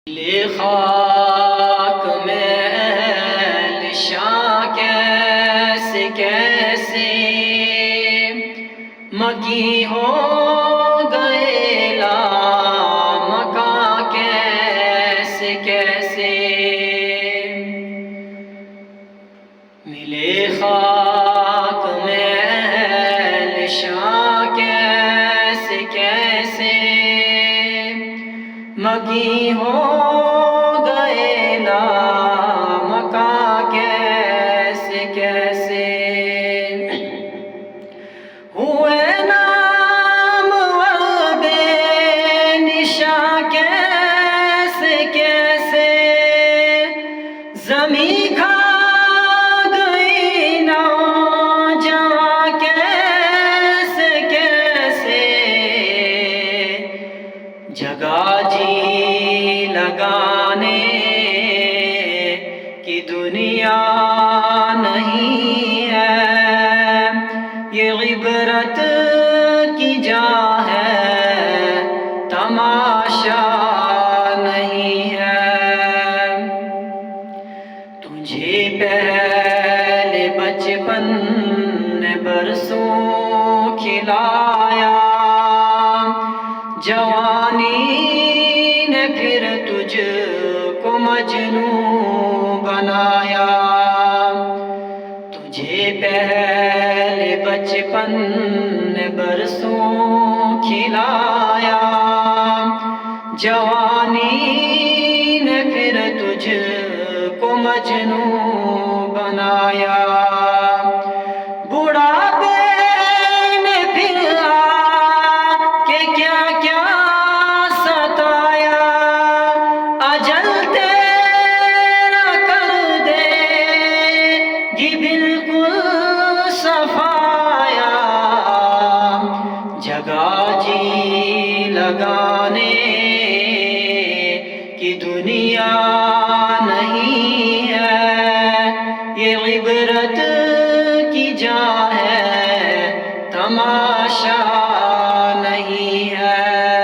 لے خاک میں اہل شاہ کیسے کیسے مکی ہو گئے لامکاں کیسے کیسے ملے خاک میں اہل شاہ کیسے کیسے مکی ہو گئے لامکاں کیسے کیسے ہوئے نامور بے نشاں کیسے کیسے زمیں کھا گئی نوجواں کیسے کیسے جگہ جی لگانے کی دنیا نہیں ہے، یہ عبرت کی جا ہے، تماشا نہیں ہے۔ تجھے پہلے بچپن نے برسوں کھلایا، جوانی نے پھر تجھ کو مجنوں بنایا۔ تجھے پہلے بچپن نے برسوں کھلایا، جوانی نے پھر تجھ کو مجنوں بنایا۔ بڑھاپے نے پھر آ کے کیا کیا ستایا، اجل تیرا کر دے گی بالکل صفایا۔ جگہ جی لگانے کی دنیا نہیں ہے، یہ عبرت کی جا ہے، تماشا